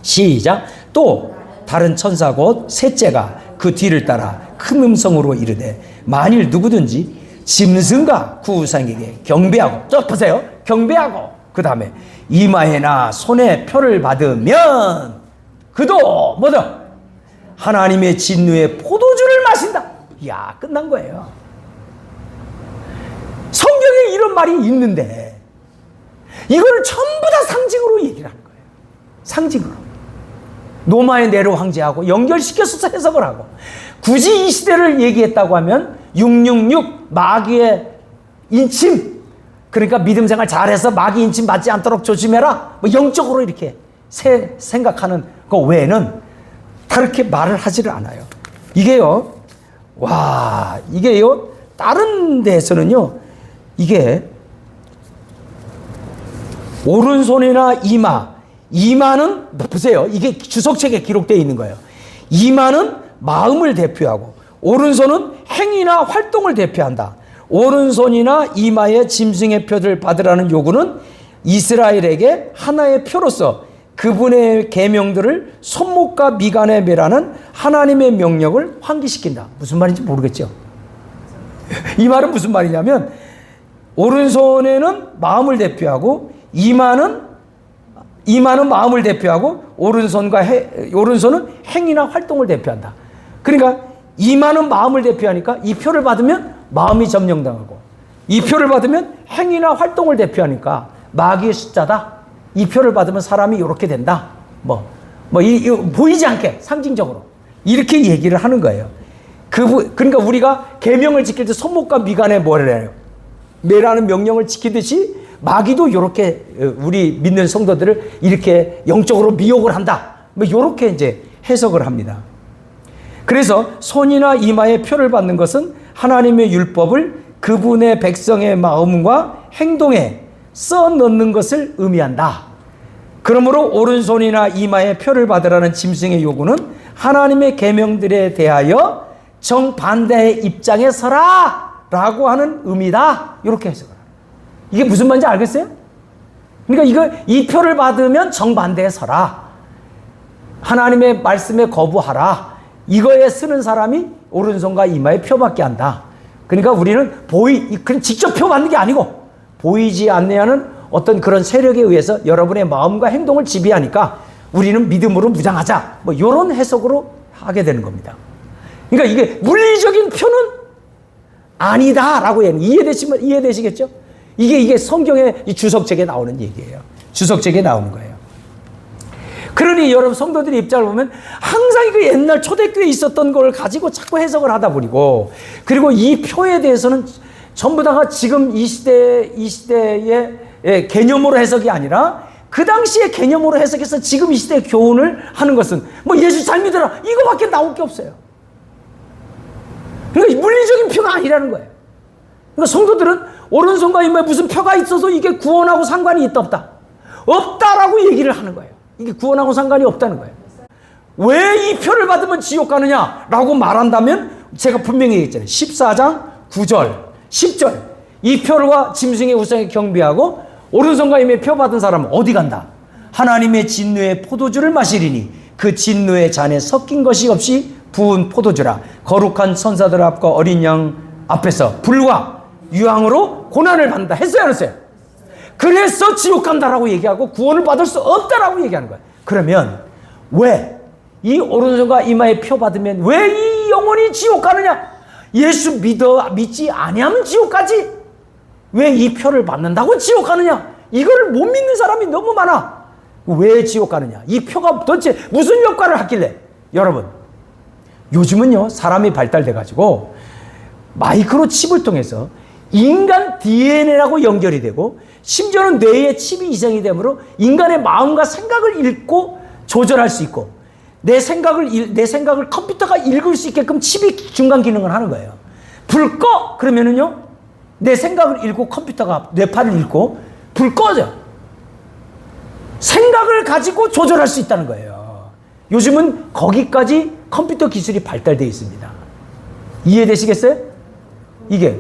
S1: 시작. 또 다른 천사 곧 셋째가 그 뒤를 따라 큰 음성으로 이르되 만일 누구든지 짐승과 그 우상에게 경배하고 저 보세요. 경배하고 그 다음에 이마에나 손에 표를 받으면 그도 뭐다? 하나님의 진노의 포도주를 마신다. 이야 끝난 거예요. 성경에 이런 말이 있는데 이걸 전부 다 상징으로 얘기를 하는 거예요. 상징으로. 노마의 네로 황제하고 연결시켜서 해석을 하고 굳이 이 시대를 얘기했다고 하면 666 마귀의 인침, 그러니까 믿음 생활 잘해서 마귀 인침 맞지 않도록 조심해라, 뭐 영적으로 이렇게 생각하는 그 외에는 그렇게 말을 하지를 않아요. 이게요 다른 데에서는요 이게 오른손이나 이마는 보세요. 이게 주석책에 기록되어 있는 거예요. 이마는 마음을 대표하고 오른손은 행위나 활동을 대표한다. 오른손이나 이마에 짐승의 표를 받으라는 요구는 이스라엘에게 하나의 표로서 그분의 계명들을 손목과 미간에 매라는 하나님의 명령을 환기시킨다. 무슨 말인지 모르겠죠. 이 말은 무슨 말이냐면 오른손에는 마음을 대표하고 이마는 마음을 대표하고 오른손은 행위나 활동을 대표한다. 그러니까 이마는 마음을 대표하니까 이 표를 받으면 마음이 점령당하고 이 표를 받으면 행위나 활동을 대표하니까 마귀의 숫자다. 이 표를 받으면 사람이 이렇게 된다. 보이지 않게 상징적으로 이렇게 얘기를 하는 거예요. 그러니까 우리가 계명을 지킬 때 손목과 미간에 뭐를 해요? 매라는 명령을 지키듯이 마귀도 이렇게 우리 믿는 성도들을 이렇게 영적으로 미혹을 한다. 뭐 이렇게 이제 해석을 합니다. 그래서 손이나 이마에 표를 받는 것은 하나님의 율법을 그분의 백성의 마음과 행동에 써넣는 것을 의미한다. 그러므로 오른손이나 이마에 표를 받으라는 짐승의 요구는 하나님의 계명들에 대하여 정반대의 입장에 서라 라고 하는 의미다. 이렇게 해석을 합니다. 이게 무슨 말인지 알겠어요? 그러니까 이 표를 받으면 정반대에 서라. 하나님의 말씀에 거부하라. 이거에 쓰는 사람이 오른손과 이마에 표받게 한다. 그러니까 우리는 그냥 직접 표 받는 게 아니고 보이지 않는 어떤 그런 세력에 의해서 여러분의 마음과 행동을 지배하니까 우리는 믿음으로 무장하자. 뭐 이런 해석으로 하게 되는 겁니다. 그러니까 이게 물리적인 표는 아니다라고 이해되시겠죠? 이게 성경의 주석책에 나오는 얘기예요. 주석책에 나오는 거예요. 그러니 여러분 성도들의 입장을 보면 항상 그 옛날 초대교회에 있었던 걸 가지고 자꾸 해석을 하다 보니고, 그리고 이 표에 대해서는 전부 다가 지금 이 시대의 개념으로 해석이 아니라 그 당시의 개념으로 해석해서 지금 이 시대의 교훈을 하는 것은 뭐 예수 잘 믿어라 이거밖에 나올 게 없어요. 그러니까 물리적인 표가 아니라는 거예요. 그러니까 성도들은 오른손과 이마에 무슨 표가 있어서 이게 구원하고 상관이 있다 없다? 없다라고 얘기를 하는 거예요. 이게 구원하고 상관이 없다는 거예요. 왜 이 표를 받으면 지옥 가느냐라고 말한다면 제가 분명히 얘기했잖아요. 14장 9절 10절 이 표와 짐승의 우상에 경배하고 오른손과 이마에 표 받은 사람은 어디 간다? 하나님의 진노의 포도주를 마시리니 그 진노의 잔에 섞인 것이 없이 부은 포도주라. 거룩한 천사들 앞과 어린 양 앞에서 불과 유황으로 고난을 받는다. 했어요 안 했어요? 그래서 지옥 간다라고 얘기하고 구원을 받을 수 없다라고 얘기하는 거예요. 그러면 왜 이 오른손과 이마에 표 받으면 왜 이 영혼이 지옥 가느냐? 예수 믿지 아니하면 지옥 가지. 왜 이 표를 받는다고 지옥 가느냐? 이거를 못 믿는 사람이 너무 많아. 왜 지옥 가느냐? 이 표가 도대체 무슨 역할을 하길래? 여러분, 요즘은요 사람이 발달돼 가지고 마이크로칩을 통해서 인간 DNA라고 연결이 되고 심지어는 뇌에 칩이 이상이 되므로 인간의 마음과 생각을 읽고 조절할 수 있고 내 생각을 컴퓨터가 읽을 수 있게끔 칩이 중간 기능을 하는 거예요. 불 꺼! 그러면은요 내 생각을 읽고 컴퓨터가 뇌파를 읽고 불 꺼져. 생각을 가지고 조절할 수 있다는 거예요. 요즘은 거기까지 컴퓨터 기술이 발달되어 있습니다. 이해되시겠어요? 이게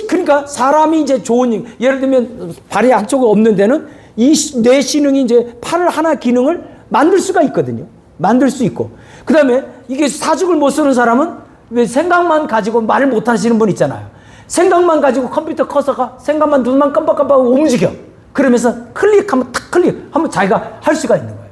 S1: 그러니까 사람이 이제 좋은, 예를 들면 발이 양쪽이 없는 데는 이 뇌 기능이 이제 팔을 하나 기능을 만들 수가 있거든요. 만들 수 있고. 그 다음에 이게 사죽을 못 쓰는 사람은 왜 생각만 가지고 말을 못 하시는 분 있잖아요. 생각만 가지고 컴퓨터 커서가 생각만 눈만 깜빡깜빡 움직여. 그러면서 클릭하면 탁 클릭하면 자기가 할 수가 있는 거예요.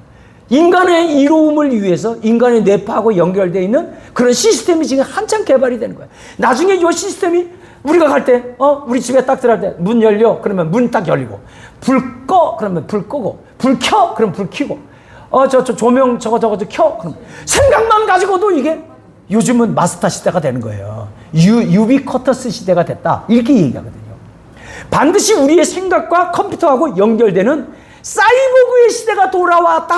S1: 인간의 이로움을 위해서 인간의 뇌파하고 연결되어 있는 그런 시스템이 지금 한참 개발이 되는 거예요. 나중에 이 시스템이 우리가 갈 때, 우리 집에 딱 들어갈 때 문 열려 그러면 문 딱 열리고 불 꺼 그러면 불 끄고 불 켜 그러면 불 켜고 저 조명 저거 켜 그럼 생각만 가지고도 이게 요즘은 마스터 시대가 되는 거예요. 유비쿼터스 시대가 됐다 이렇게 얘기하거든요. 반드시 우리의 생각과 컴퓨터하고 연결되는 사이보그의 시대가 돌아왔다.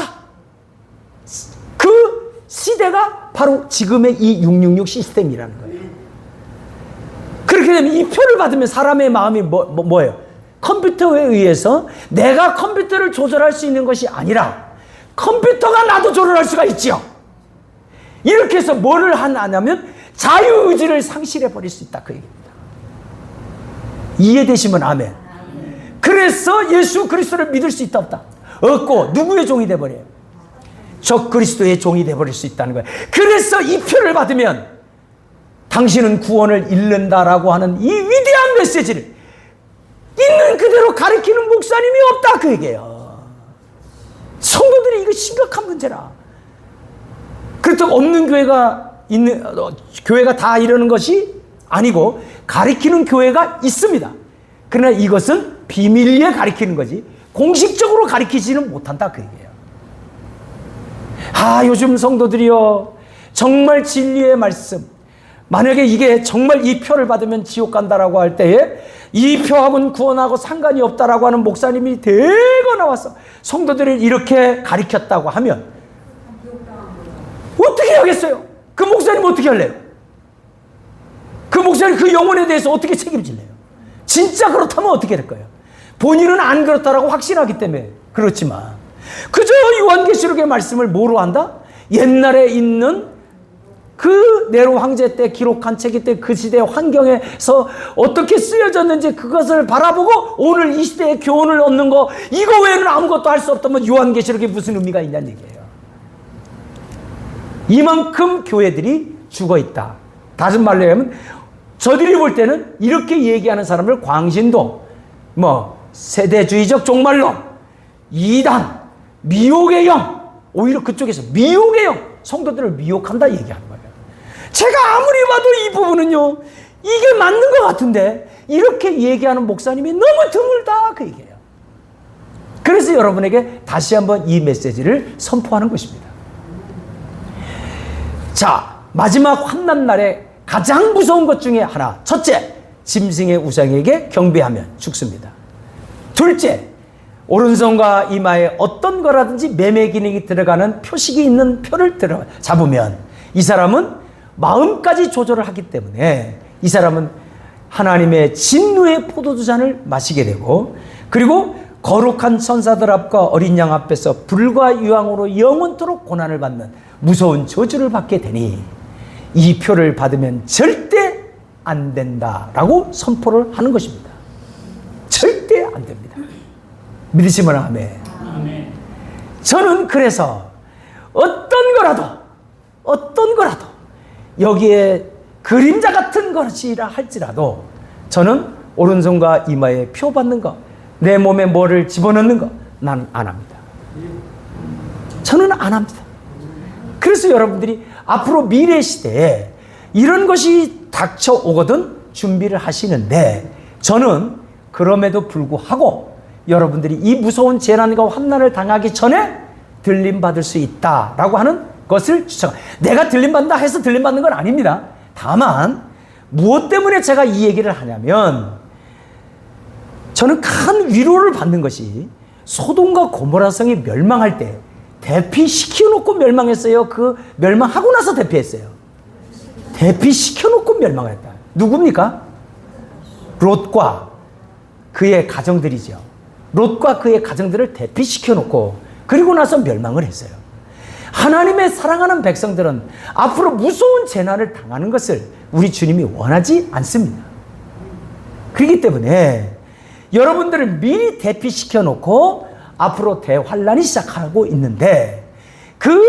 S1: 그 시대가 바로 지금의 이 666 시스템이라는 거예요. 그렇게 되면 이 표를 받으면 사람의 마음이 뭐예요? 컴퓨터에 의해서 내가 컴퓨터를 조절할 수 있는 것이 아니라 컴퓨터가 나도 조절할 수가 있지요. 이렇게 해서 뭐를 하냐면 자유의지를 상실해버릴 수 있다 그 얘기입니다. 이해되시면 아멘. 그래서 예수 그리스도를 믿을 수 있다 없다? 없고 누구의 종이 돼버려요? 적 그리스도의 종이 돼버릴 수 있다는 거예요. 그래서 이 표를 받으면 당신은 구원을 잃는다라고 하는 이 위대한 메시지를 있는 그대로 가르치는 목사님이 없다 그 얘기예요. 성도들이 이거 심각한 문제라. 그렇다고 없는 교회가 다 이러는 것이 아니고 가르치는 교회가 있습니다. 그러나 이것은 비밀리에 가르치는 거지 공식적으로 가르치지는 못한다 그 얘기예요. 요즘 성도들이요 정말 진리의 말씀 만약에 이게 정말 이 표를 받으면 지옥 간다라고 할 때에 이 표하고는 구원하고 상관이 없다라고 하는 목사님이 대거 나와서 성도들을 이렇게 가리켰다고 하면 어떻게 하겠어요? 그 목사님 어떻게 할래요? 그 목사님 그 영혼에 대해서 어떻게 책임질래요? 진짜 그렇다면 어떻게 될 거예요? 본인은 안 그렇다라고 확신하기 때문에 그렇지만 그저 요한계시록의 말씀을 뭐로 한다? 옛날에 있는 그 네로 황제 때 기록한 책이 때 그 시대의 환경에서 어떻게 쓰여졌는지 그것을 바라보고 오늘 이 시대의 교훈을 얻는 거, 이거 외에는 아무것도 할 수 없다면 요한계시록에 무슨 의미가 있냐는 얘기예요. 이만큼 교회들이 죽어 있다. 다른 말로 하면 저들이 볼 때는 이렇게 얘기하는 사람을 광신도, 세대주의적 종말론, 이단, 미혹의 영, 오히려 그쪽에서 미혹의 영, 성도들을 미혹한다 얘기하는 거예요. 제가 아무리 봐도 이 부분은요, 이게 맞는 것 같은데 이렇게 얘기하는 목사님이 너무 드물다 그 얘기예요. 그래서 여러분에게 다시 한번 이 메시지를 선포하는 것입니다. 자, 마지막 환난날에 가장 무서운 것 중에 하나, 첫째, 짐승의 우상에게 경배하면 죽습니다. 둘째, 오른손과 이마에 어떤 거라든지 매매 기능이 들어가는 표식이 있는 표를 잡으면 이 사람은 마음까지 조절을 하기 때문에 이 사람은 하나님의 진노의 포도주잔을 마시게 되고, 그리고 거룩한 천사들 앞과 어린 양 앞에서 불과 유황으로 영원토록 고난을 받는 무서운 저주를 받게 되니 이 표를 받으면 절대 안 된다라고 선포를 하는 것입니다. 절대 안 됩니다. 믿으시면 아멘. 저는 그래서 어떤 거라도 여기에 그림자 같은 것이라 할지라도 저는 오른손과 이마에 표 받는 거, 내 몸에 뭐를 집어넣는 거, 난 안 합니다. 저는 안 합니다. 그래서 여러분들이 앞으로 미래 시대에 이런 것이 닥쳐오거든 준비를 하시는데, 저는 그럼에도 불구하고 여러분들이 이 무서운 재난과 환난을 당하기 전에 들림받을 수 있다라고 하는 것을 추천합니다. 내가 들림받는다 해서 들림받는 건 아닙니다. 다만 무엇 때문에 제가 이 얘기를 하냐면, 저는 큰 위로를 받는 것이 소돔과 고모라 성이 멸망할 때 대피시켜놓고 멸망했어요? 그 멸망하고 나서 대피했어요? 대피시켜놓고 멸망했다. 누굽니까? 롯과 그의 가정들이죠. 롯과 그의 가정들을 대피시켜놓고 그리고 나서 멸망을 했어요. 하나님의 사랑하는 백성들은 앞으로 무서운 재난을 당하는 것을 우리 주님이 원하지 않습니다. 그렇기 때문에 여러분들을 미리 대피시켜놓고 앞으로 대환란이 시작하고 있는데, 그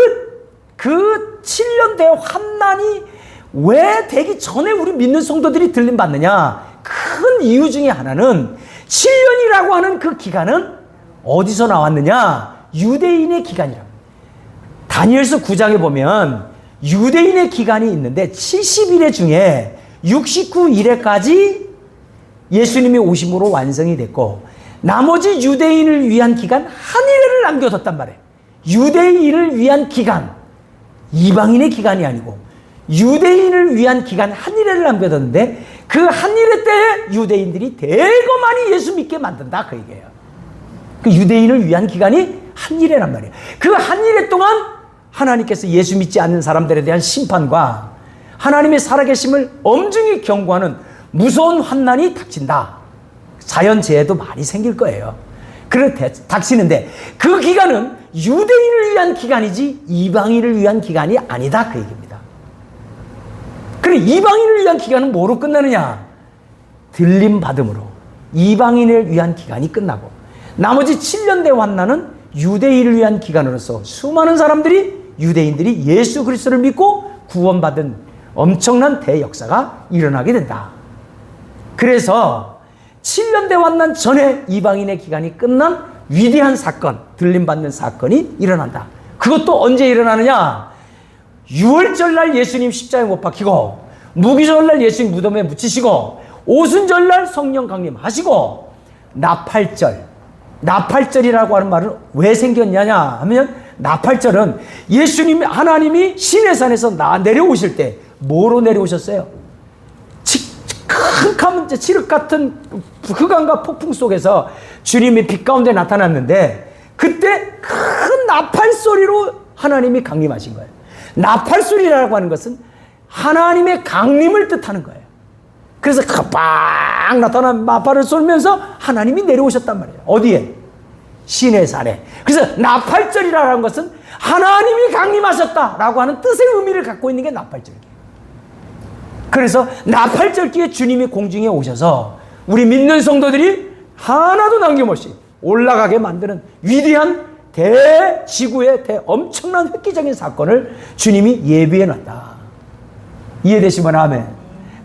S1: 7년 대환난이 왜 되기 전에 우리 믿는 성도들이 들림받느냐? 큰 이유 중에 하나는 7년이라고 하는 그 기간은 어디서 나왔느냐? 유대인의 기간이랍니다. 다니엘서 9장에 보면 유대인의 기간이 있는데 70일의 중에 69일에까지 예수님이 오심으로 완성이 됐고, 나머지 유대인을 위한 기간 한 일회를 남겨뒀단 말이에요. 유대인을 위한 기간, 이방인의 기간이 아니고 유대인을 위한 기간 한 일회를 남겨뒀는데, 그 한 일회 때에 유대인들이 대거 많이 예수 믿게 만든다 그 얘기예요. 그 유대인을 위한 기간이 한 일회란 말이에요. 그 한 일회 동안 하나님께서 예수 믿지 않는 사람들에 대한 심판과 하나님의 살아계심을 엄중히 경고하는 무서운 환난이 닥친다. 자연재해도 많이 생길 거예요. 그렇게 닥치는데 그 기간은 유대인을 위한 기간이지 이방인을 위한 기간이 아니다 그 얘기입니다. 그래, 이방인을 위한 기간은 뭐로 끝나느냐? 들림받음으로 이방인을 위한 기간이 끝나고, 나머지 7년 대환난은 유대인을 위한 기간으로서 수많은 사람들이, 유대인들이 예수 그리스도를 믿고 구원받은 엄청난 대역사가 일어나게 된다. 그래서 7년 대환난 전에 이방인의 기간이 끝난 위대한 사건, 들림받는 사건이 일어난다. 그것도 언제 일어나느냐? 6월절날 예수님 십자가에 못 박히고, 무기절날 예수님 무덤에 묻히시고, 오순절날 성령 강림하시고, 나팔절이라고 하는 말은 왜 생겼냐냐 하면, 나팔절은 예수님이, 하나님이 시내산에서 내려오실 때 뭐로 내려오셨어요? 큰 칠흑 같은 흑암과 폭풍 속에서 주님이 빛 가운데 나타났는데 그때 큰 나팔 소리로 하나님이 강림하신 거예요. 나팔 소리라고 하는 것은 하나님의 강림을 뜻하는 거예요. 그래서 빡 나타난 나팔을 쏘면서 하나님이 내려오셨단 말이에요. 어디에? 시내산에. 그래서 나팔절이라는 것은 하나님이 강림하셨다라고 하는 뜻의 의미를 갖고 있는 게 나팔절이에요. 그래서 나팔절기에 주님이 공중에 오셔서 우리 믿는 성도들이 하나도 남김없이 올라가게 만드는 위대한 대지구의 엄청난 획기적인 사건을 주님이 예비해 놨다. 이해되시면 아멘.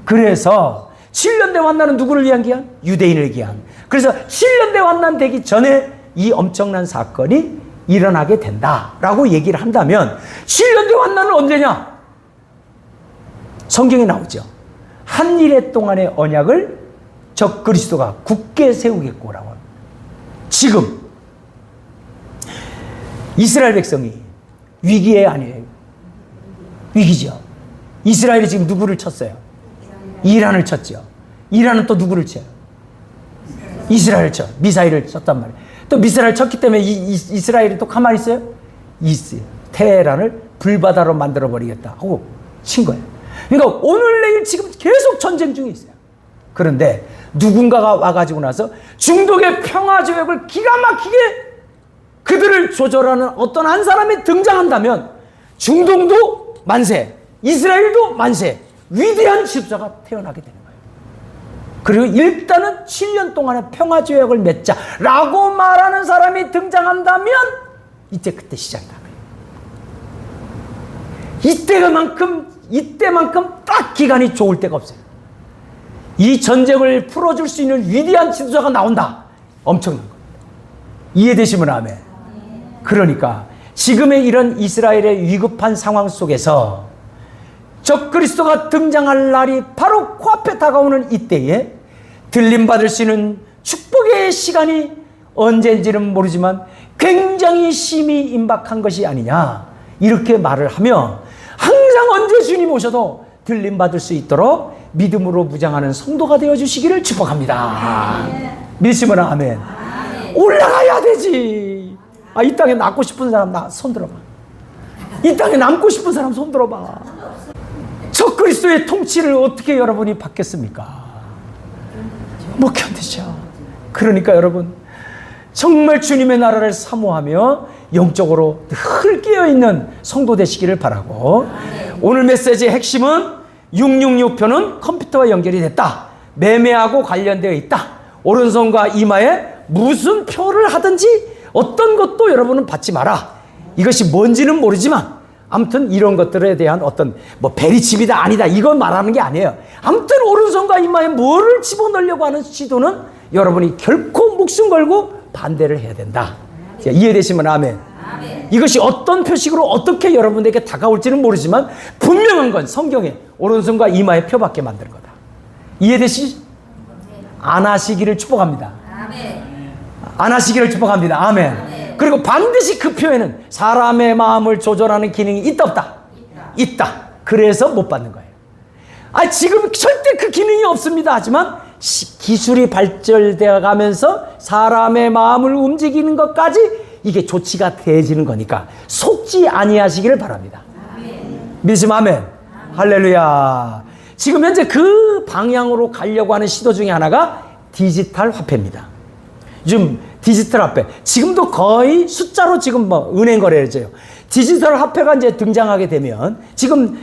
S1: 그래서 7년대 환난은 누구를 위한 기한? 유대인을 위한. 그래서 7년대 환난 되기 전에 이 엄청난 사건이 일어나게 된다라고 얘기를 한다면 7년대 환난은 언제냐? 성경에 나오죠. 한 일해 동안의 언약을 적 그리스도가 굳게 세우겠고라고 합니다. 지금 이스라엘 백성이 위기에 아니에요. 위기죠. 이스라엘이 지금 누구를 쳤어요? 이란을 쳤죠. 이란은 또 누구를 쳐요? 이스라엘을 쳐. 미사일을 쳤단 말이에요. 또 미사일을 쳤기 때문에 이스라엘이 또 가만히 있어요? 테헤란을 불바다로 만들어버리겠다 하고 친 거예요. 그러니까 오늘 내일 지금 계속 전쟁 중에 있어요. 그런데 누군가가 와가지고 나서 중동의 평화조약을 기가 막히게 그들을 조절하는 어떤 한 사람이 등장한다면 중동도 만세, 이스라엘도 만세, 위대한 지도자가 태어나게 되는 거예요. 그리고 일단은 7년 동안의 평화조약을 맺자라고 말하는 사람이 등장한다면 그때 시작이다. 이때만큼 딱 기간이 좋을 때가 없어요. 이 전쟁을 풀어줄 수 있는 위대한 지도자가 나온다. 엄청난 겁니다. 이해되시면 아멘. 그러니까 지금의 이런 이스라엘의 위급한 상황 속에서 적 그리스도가 등장할 날이 바로 코앞에 다가오는 이때에 들림받을 수 있는 축복의 시간이 언제인지는 모르지만 굉장히 심히 임박한 것이 아니냐 이렇게 말을 하며 항상 언제 주님 오셔도 들림받을 수 있도록 믿음으로 무장하는 성도가 되어주시기를 축복합니다. 믿으시면 아멘. 올라가야 되지. 이 땅에 남고 싶은 사람 손 들어봐. 이 땅에 남고 싶은 사람 손 들어봐. 적 그리스도의 통치를 어떻게 여러분이 받겠습니까? 못 견디죠. 그러니까 여러분 정말 주님의 나라를 사모하며 영적으로 늘 깨어있는 성도 되시기를 바라고 오늘 메시지의 핵심은 666표는 컴퓨터와 연결이 됐다. 매매하고 관련되어 있다. 오른손과 이마에 무슨 표를 하든지 어떤 것도 여러분은 받지 마라. 이것이 뭔지는 모르지만 아무튼 이런 것들에 대한 어떤 베리칩이다 아니다 이건 말하는 게 아니에요. 아무튼 오른손과 이마에 뭐를 집어넣으려고 하는 시도는 여러분이 결코 목숨 걸고 반대를 해야 된다. 이해되시면 아멘. 이것이 어떤 표식으로 어떻게 여러분에게 다가올지는 모르지만 분명한 건 성경에 오른손과 이마에 표밖에 만드는 거다. 이해되시? 안 하시기를 축복합니다. 안 하시기를 축복합니다. 아멘. 그리고 반드시 그 표에는 사람의 마음을 조절하는 기능이 있다 없다? 있다. 그래서 못 받는 거예요. 지금 절대 그 기능이 없습니다. 하지만 기술이 발전되어 가면서 사람의 마음을 움직이는 것까지 이게 조치가 되어지는 거니까 속지 아니하시기를 바랍니다. 믿으시면 아멘. 할렐루야. 지금 현재 그 방향으로 가려고 하는 시도 중에 하나가 디지털 화폐입니다. 요즘 디지털 화폐 지금도 거의 숫자로 지금 은행 거래를 해요. 디지털 화폐가 이제 등장하게 되면 지금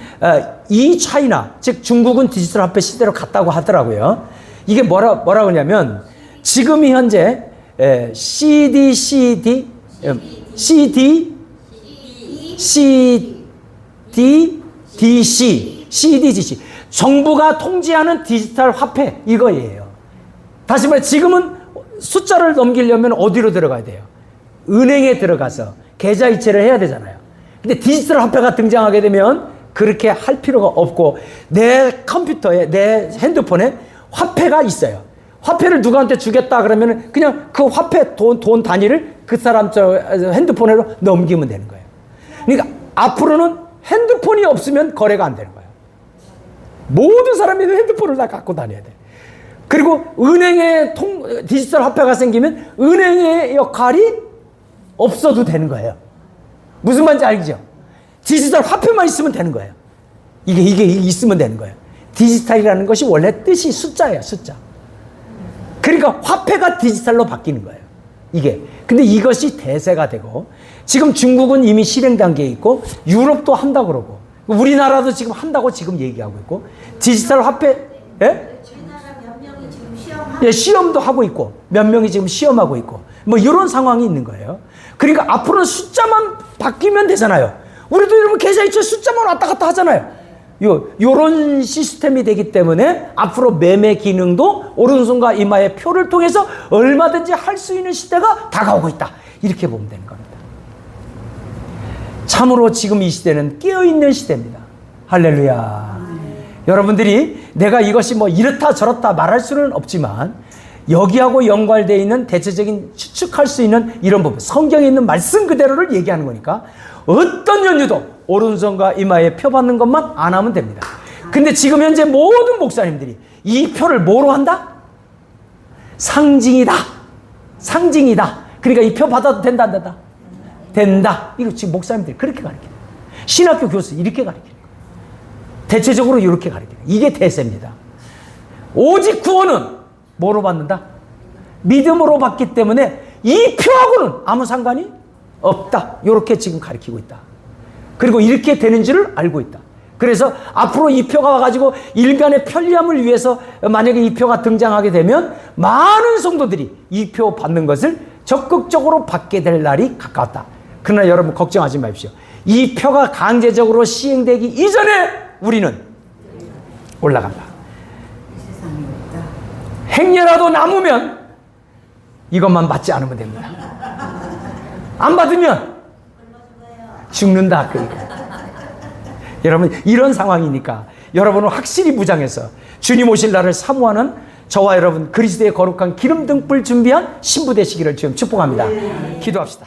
S1: 이 차이나 즉 중국은 디지털 화폐 시대로 갔다고 하더라고요. 이게 뭐라고 하냐면 지금이 현재 CDC 정부가 통제하는 디지털 화폐 이거예요. 다시 말해 지금은 숫자를 넘기려면 어디로 들어가야 돼요? 은행에 들어가서 계좌 이체를 해야 되잖아요. 근데 디지털 화폐가 등장하게 되면 그렇게 할 필요가 없고 내 컴퓨터에 내 핸드폰에 화폐가 있어요. 화폐를 누구한테 주겠다 그러면 그냥 그 화폐 돈 단위를 그 사람 핸드폰으로 넘기면 되는 거예요. 그러니까 앞으로는 핸드폰이 없으면 거래가 안 되는 거예요. 모든 사람이 핸드폰을 다 갖고 다녀야 돼. 그리고 은행에 디지털 화폐가 생기면 은행의 역할이 없어도 되는 거예요. 무슨 말인지 알죠? 디지털 화폐만 있으면 되는 거예요. 이게 있으면 되는 거예요. 디지털이라는 것이 원래 뜻이 숫자예요, 숫자. 그러니까 화폐가 디지털로 바뀌는 거예요. 이게. 근데 이것이 대세가 되고, 지금 중국은 이미 실행 단계에 있고, 유럽도 한다고 그러고, 우리나라도 지금 한다고 지금 얘기하고 있고, 디지털 화폐, 예?
S2: 우리나라 몇 명이 지금 시험하고,
S1: 예, 시험도 하고 있고, 몇 명이 지금 시험하고 있고, 뭐 이런 상황이 있는 거예요. 그러니까 앞으로는 숫자만 바뀌면 되잖아요. 우리도 여러분 계좌이체 숫자만 왔다 갔다 하잖아요. 요런 시스템이 되기 때문에 앞으로 매매 기능도 오른손과 이마의 표를 통해서 얼마든지 할 수 있는 시대가 다가오고 있다. 이렇게 보면 되는 겁니다. 참으로 지금 이 시대는 깨어있는 시대입니다. 할렐루야. 여러분들이 내가 이것이 뭐 이렇다 저렇다 말할 수는 없지만 여기하고 연관되어 있는 대체적인 추측할 수 있는 이런 부분, 성경에 있는 말씀 그대로를 얘기하는 거니까 어떤 연유도 오른손과 이마에 표 받는 것만 안 하면 됩니다. 근데 지금 현재 모든 목사님들이 이 표를 뭐로 한다? 상징이다. 상징이다. 그러니까 이 표 받아도 된다, 안 된다? 된다. 이거 지금 목사님들이 그렇게 가르쳐요. 신학교 교수 이렇게 가르쳐요. 대체적으로 이렇게 가르쳐요. 이게 대세입니다. 오직 구원은 뭐로 받는다? 믿음으로 받기 때문에 이 표하고는 아무 상관이 없다. 이렇게 지금 가르치고 있다. 그리고 이렇게 되는 줄을 알고 있다. 그래서 앞으로 이 표가 와가지고 일간의 편리함을 위해서 만약에 이 표가 등장하게 되면 많은 성도들이 이 표 받는 것을 적극적으로 받게 될 날이 가까웠다. 그러나 여러분 걱정하지 마십시오. 이 표가 강제적으로 시행되기 이전에 우리는 올라간다. 행여라도 남으면 이것만 받지 않으면 됩니다. 안 받으면 죽는다. 그러니까. 여러분 이런 상황이니까 여러분은 확실히 무장해서 주님 오실 날을 사모하는 저와 여러분 그리스도의 거룩한 기름 등불 준비한 신부 되시기를 주님 축복합니다. 기도합시다.